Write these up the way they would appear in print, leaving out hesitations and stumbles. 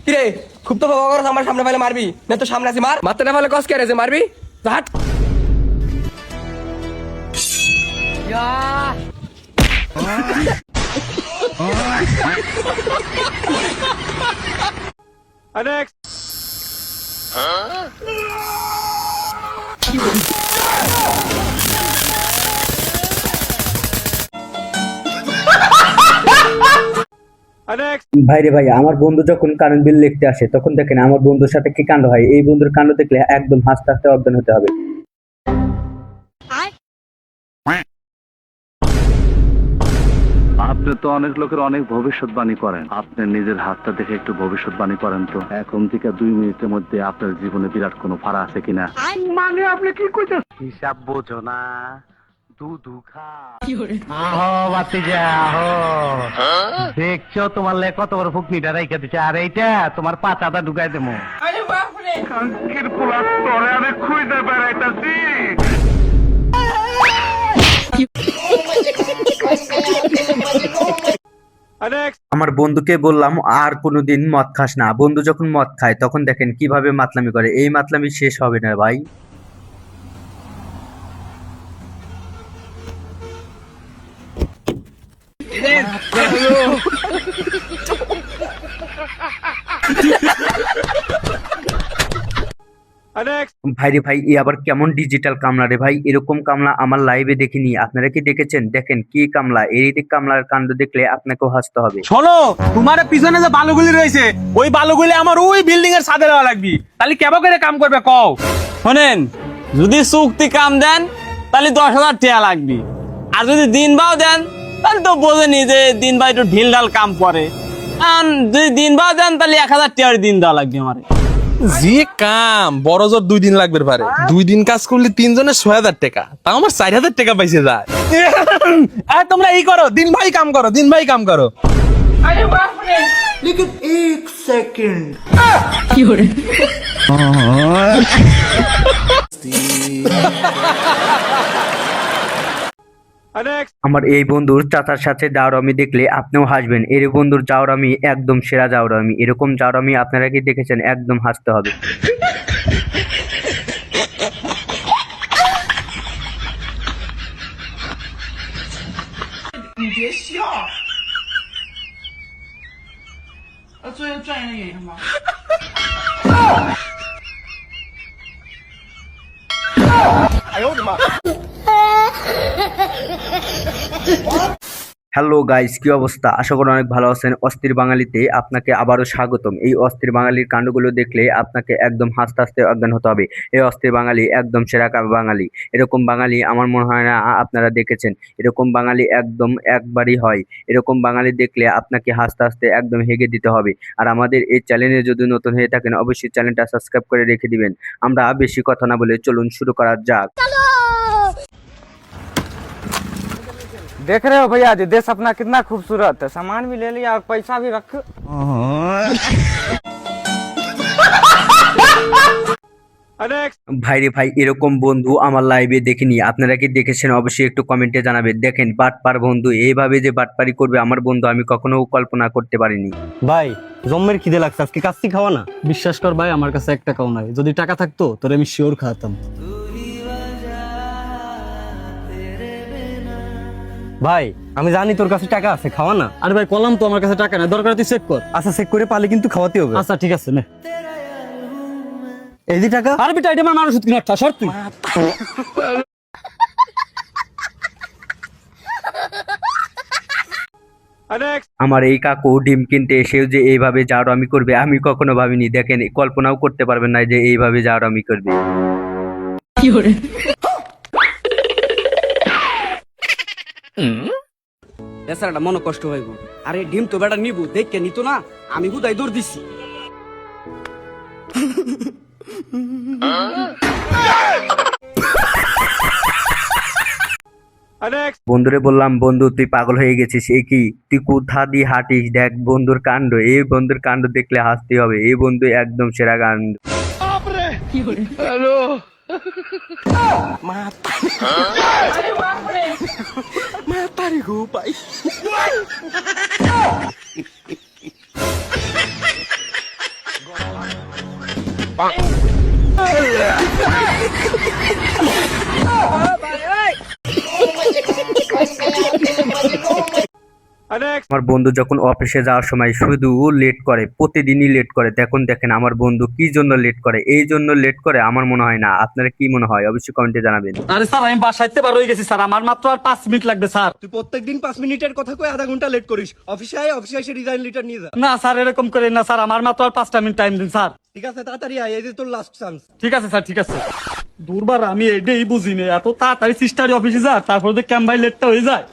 কিরে খুব তো বাবা করছ আমার সামনে ফেলে মারবি না তো সামনে আছি মার মারতে না ফেলে কস কে রে যে মারবি হাট ভাই রে ভাই, আমার বন্ধু যখন কারেন্ট বিল লিখতে আসে তখন দেখেন আমার বন্ধুর সাথে কি কাণ্ড হয়। এই বন্ধুর কাণ্ড দেখলে একদম হাসতে হাসতে অজ্ঞান হতে হবে। আপনি তো অনেক লোকের অনেক ভবিষ্যৎবাণী করেন, আপনি নিজের হাতটা দেখে একটু ভবিষ্যৎবাণী করেন তো। এখন থেকে 2 মিনিটের মধ্যে আপনার জীবনে বিরাট কোনো ফাড়া আছে কিনা। মানে আপনি কি কইতেন? হিসাব বোঝো না, দুধু খা। আহো বাতিজা আহো, দেখছো তোমার লে কত বড় ফুকনিটা রাইখা দিছে, আর এইটা তোমার পাতাটা ঢুকাই দেবো। আরে বাপ রে, কাঙ্কির পোলা তোরে আমি খুঁজে বেড়াইতাছি। আমার বন্ধুকে বললাম আর কোনোদিন মদ খাস না। বন্ধু যখন মদ খায় তখন দেখেন কিভাবে মাতলামি করে। এই মাতলামি শেষ হবে না ভাই। ভাই রে ভাই, এ আবার কেমন ডিজিটাল কামলা রে ভাই? এরকম কামলা আমার লাইভে দেখিনি। আপনারা কি দেখেছেন? দেখেন কি কামলা। এই কামলার কাণ্ড দেখলে আপনাকেও হাসতে হবে। শোনো, তোমার পিছনে যে বালুগুলি রয়েছে ওই বালুগুলি আমার ওই বিল্ডিং এর ছাদে দেওয়া লাগবে। তাহলে কেমন করে কাম করবে কও? শোনেন, যদি চুক্তি কাম দেন তাহলে 10,000 টাকা লাগবে, আর যদি দিন বাও দেন তাহলে তো বোঝেনি যে দিন বা একটু ঢিল ঢাল কাম করে। যদি দিন বাও দেন তাহলে 1,000 টাকার দিন দেওয়া লাগবে আমার। যে কাম বড় জোর 2 দিন লাগবে পারে। 2 দিন কাজ করলে 3 জনের 6,000 টাকা, তাও আমার 4,000 টাকা পাইছে যায়। আর তোমরা এই করো, দিন ভাই কাম করো, দিন ভাই কাম করো। अरे बाप रे लेकिन एक सेकंड আমার এই বন্ধুর চাচার সাথে জাউরামি দেখলে আপনিও হাসবেন। এর বন্ধুর জাউরামি একদম সেরা জাউরামি। এরকম জাউরামি আপনারা কি দেখেছেন? একদম হাসতে হবে। হ্যালো গাইস, কি অবস্থা? আশা করি অনেক ভালো আছেন। অস্থির বাঙালিতে আপনাকে আবারও স্বাগতম। এই অস্থির বাঙালির কাণ্ডগুলো দেখলে আপনাকে একদম হাসতে হাসতে অজ্ঞান হতে হবে। এই অস্থির বাঙালি একদম সেরা বাঙালি। এরকম বাঙালি আমার মনে হয় না আপনারা দেখেছেন। এরকম বাঙালি একদম একবারই হয়। এরকম বাঙালি দেখলে আপনাকে হাসতে হাসতে একদম হেগে দিতে হবে। আর আমাদের এই চ্যানেলে যদি নতুন হয়ে থাকেন অবশ্যই চ্যানেলটা সাবস্ক্রাইব করে রেখে দিবেন। আমরা বেশি কথা না বলে চলুন শুরু করা যাক। देख रहे हो भैया जी, देश अपना कितना खूबसूरत है। सामान भी ले लिया और पैसा भी रख। ভাই রে ভাই, এরকম বন্ধু আমার লাইভে দেখিনি। আপনারা কি দেখেছেন? অবশ্যই একটু কমেন্টে জানাবেন। দেখেন বাটপার বন্ধু এইভাবে যে বাটপারি করবে আমার বন্ধু আমি কখনো কল্পনা করতে পারিনি। ভাই জম্মের খিদে লাগছে, আজকে কাচ্চি খাওয়া না? বিশ্বাস কর ভাই, আমার কাছে 1 টাকাও নাই। যদি টাকা থাকতো তোরে আমি শিওর খাওয়াতাম। ভাই আমি জানি তোর কাছে টাকা আছে, খাওয়া না। আরে ভাই কলাম তো আমার কাছে টাকা নাই, দরকার তুই চেক কর। আচ্ছা চেক করে পালে কিন্তু খাওয়াতে হবে। আচ্ছা ঠিক আছে নে। এই যে টাকা। আরে বেটা এটা আমার মানুষ কিনা একটা শর্ত তুই। আমার এই কাকু ডিম কিনতে এসেও যে এইভাবে জাউরামি করবে আমি কখনো ভাবিনি। দেখেন কল্পনাও করতে পারবেন না যে এইভাবে জাউরামি করবে। বেচারাটা মনে কষ্ট হইব। আরে ডিম তো বেটা নিবো, দেখকে নিত না, আমি বুঝাই দৌড় দিছি। বন্ধুরে বললাম, বন্ধু তুই পাগল হয়ে গেছিস। এ কি তুই কোথা দিয়ে হাঁটিস? দেখ বন্ধুর কাণ্ড। এই বন্ধুর কাণ্ড দেখলে হাসতে হবে। এই বন্ধু একদম সেরা কাণ্ড। हेलो अरे बाप रे Matarí go, pai. আমার বন্ধু যখন অফিসে যাওয়ার সময় শুধু লেট করে, প্রতিদিনই লেট করে। দেখেন আমার বন্ধু কি জন্য লেট করে, এই জন্য লেট করে আমার মনে হয় না। আপনারা কি মনে হয় অবশ্যই কমেন্টে জানাবেন। আরে স্যার আমি বাসাইতে বার হয়ে গেছি স্যার, আমার মাত্র আর 5 মিনিট লাগবে স্যার। তুই প্রত্যেকদিন 5 মিনিটের কথা কই আধা ঘন্টা লেট করিস। অফিসে এসে রিজাইন লেটার নিয়ে যা। না স্যার এরকম করেন না স্যার, আমার মাত্র আর 5টা মিনিট টাইম দিন স্যার। ঠিক আছে তাড়াতাড়ি আয়, এই যে তোর লাস্ট চান্স। ঠিক আছে স্যার ঠিক আছে। দুর্বার আমি এটাই বুঝিনি, এত তাড়াতাড়ি সিস্টারি অফিসে যা, তারপরে তো ক্যাম্প ভাই লেটটা হয়ে যায়।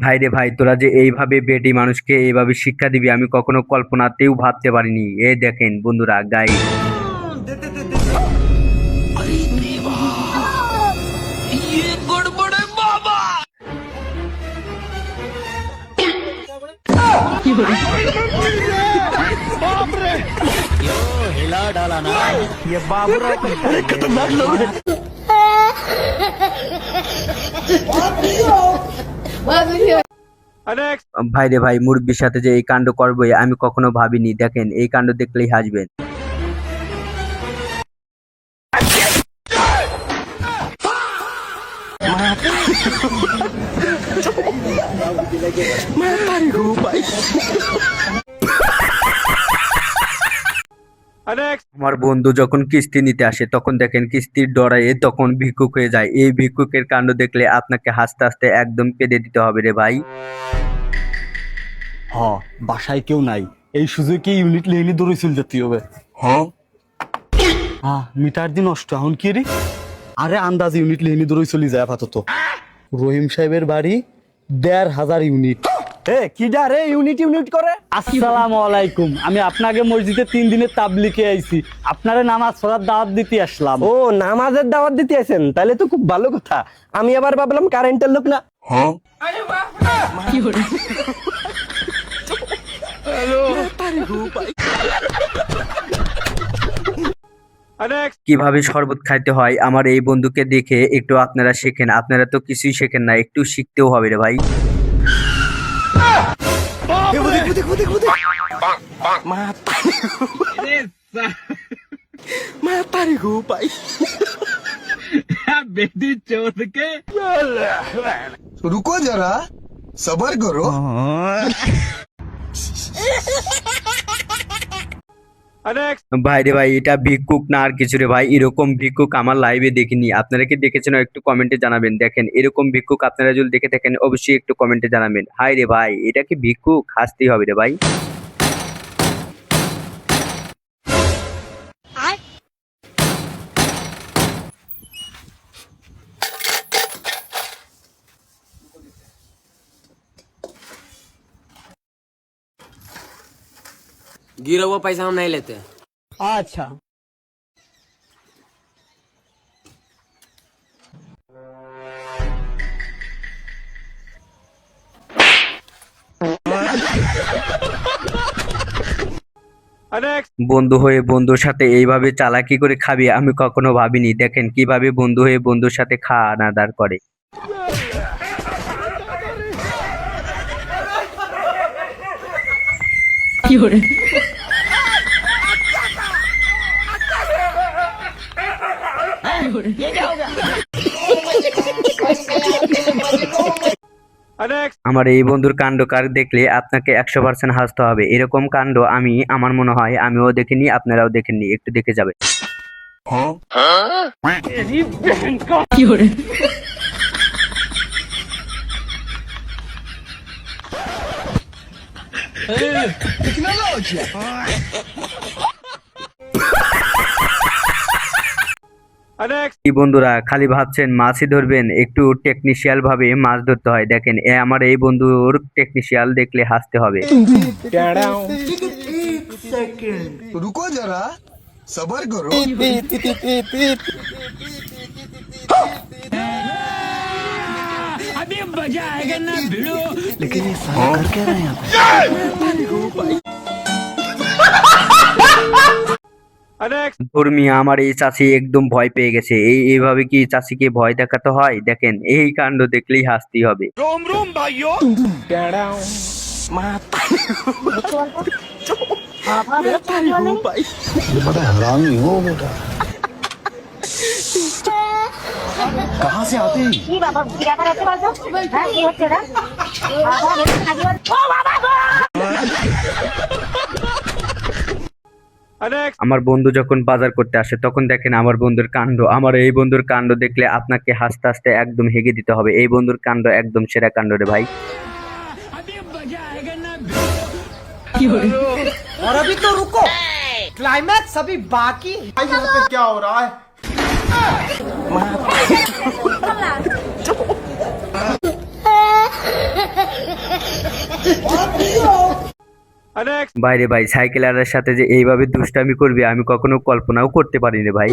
ভাই রে ভাই, তোরা যে এইভাবে বেটি মানুষকে এইভাবে শিক্ষা দিবি আমি কখনো কল্পনাতেও ভাবতে পারিনি। এই দেখেন বন্ধুরা, গাইড ভাই রে ভাই, মুরব্বির সাথে যে এই কাণ্ড করবে আমি কখনো ভাবিনি। দেখেন এই কাণ্ড দেখলেই হাসবেন। আমার বন্ধু যখন কিস্তি নিতে আসে তখন দেখেন কিস্তির ডরায়ে তখন ভিক্ষুক হয়ে যায়। এই ভিক্ষুকের কাণ্ড দেখলে আপনাকে হাসতে হাসতে একদম কেঁদে দিতে হবে রে ভাই। হ বাসায় কেউ নাই, এই সুযোগে ইউনিট লেনে দৌড়ে চলে যেতে হবে। হ্যাঁ মিটার দিন নষ্ট এখন কি রে? আরে আন্দাজ ইউনিট লেনে দৌড়ে চলে যায় আপাতত। রহিম সাহেবের বাড়ি 1,500 ইউনিট। কি রে ইউনিট ইউনিট করে? আসসালামু আলাইকুম, আমি আপনাকে মসজিদে 3 দিনের তাবলিগে আইছি, আপনারে নামাজ পড়ার দাওয়াত দিতে আসলাম। ও নামাজের দাওয়াত দিতে আছেন, তাহলে তো খুব ভালো কথা। আমি আবার ভাবলাম কারেন্টের লোক না। হ্যাঁ কিভাবে শরবত খাইতে হয় আমার এই বন্ধুকে দেখে একটু আপনারা শেখেন। আপনারা তো কিছুই শেখেন না, একটু শিখতেও হবে রে ভাই। रुको जरा सबर करो। ভাই রে ভাই, এটা ভিক্ষুক না আর কিছু রে ভাই। এরকম ভিক্ষুক আমার লাইভে দেখিনি। আপনারা কি দেখেছেন একটু কমেন্টে জানাবেন। দেখেন এরকম ভিক্ষুক আপনারা যদি দেখে থাকেন অবশ্যই একটু কমেন্টে জানাবেন। হাই রে ভাই, এটা কি ভিক্ষুক? হাসতেই হবে রে ভাই। गिरा हुआ पैसा हम नहीं लेते। अच्छा বন্ধু হয়ে বন্ধুর সাথে এইভাবে চালাকি করে খাবি আমি কখনো ভাবিনি। দেখেন কিভাবে বন্ধু হয়ে বন্ধুর সাথে খাওয়া দাওয়া করে। আমার এই বন্ধুর কাণ্ডকার দেখলে আপনাকে 100% হাসতে হবে। এরকম কাণ্ড আমি আমার মনে হয় আমিও দেখিনি, আপনারাও দেখেননি। একটু দেখে যাবেন। কি বন্ধুরা খালি ভাবছেন মাছই ধরবেন? একটু টেকনিশিয়াল ভাবে মাছ ধরতে হয়। দেখেন আমার এই বন্ধুর টেকনিশিয়াল দেখলে হাসতে হবে। रुको जरा सबर करो। अभी मजा आएगा ना भिड़ो। लेकिन ये साला कर क्या रहे हैं यहाँ पे? ধর্মী আমার এই চাচি একদম ভয় পেয়ে গেছে। এইভাবে কি চাচিকে ভয় দেখাতে হয়? দেখেন এই কাণ্ড দেখলেই হাসতেই হবে। আমার বন্ধু যখন বাজার করতে আসে তখন দেখেন আমার বন্ধুর কাণ্ড। আমার এই বন্ধুর কাণ্ড দেখলে আপনাকে হাসতে হাসতে একদম হেগে দিতে হবে। এই বন্ধুর কাণ্ড একদম সেরা কাণ্ড রে ভাই। और अभी तो रुको, क्लाइमैक्स अभी बाकी है। यहाँ पे क्या हो रहा है? বাইরে ভাই সাইকেলারের সাথে যে এইভাবে দুষ্টামি করবে আমি কখনো কল্পনাও করতে পারিনি ভাই।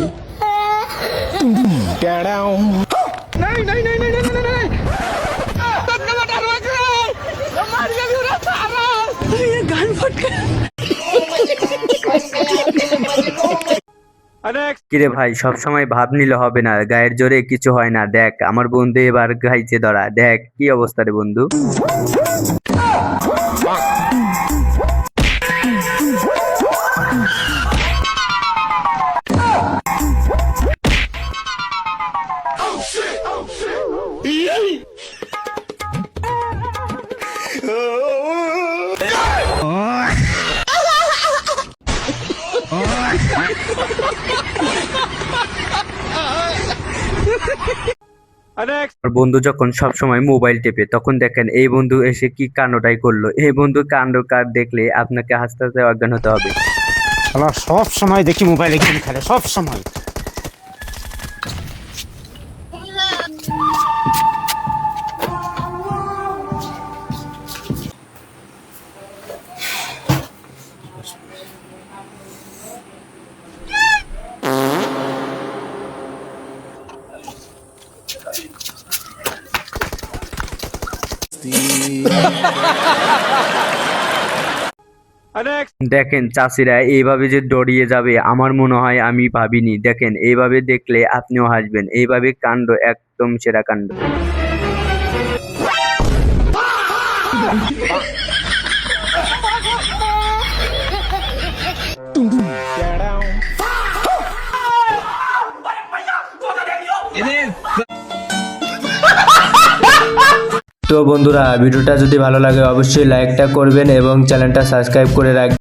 কিরে ভাই সব সময় ভাব নিলে হবে না, গায়ের জোরে কিছু হয় না। দেখ আমার বন্ধু এবার গাইছে ধরা, দেখ কি অবস্থা রে বন্ধু। আর বন্ধু যখন সবসময় মোবাইল টেপে তখন দেখেন এই বন্ধু এসে কি কাণ্ডটাই করলো। এই বন্ধু কাণ্ড কার দেখলে আপনাকে হাসতে হাসতে অজ্ঞান হতে হবে। সব সময় দেখি মোবাইলে গেম খেলে, সব সময়। দেখেন চাষিরা এইভাবে যে দৌড়িয়ে যাবে আমার মনে হয় আমি ভাবিনি। দেখেন এইভাবে দেখলে আপনিও হাসবেন। এইভাবে কাণ্ড একদম সেরা কাণ্ড। তো বন্ধুরা ভিডিওটা যদি ভালো লাগে অবশ্যই লাইকটা করবেন এবং চ্যানেলটা সাবস্ক্রাইব করে রাখবেন।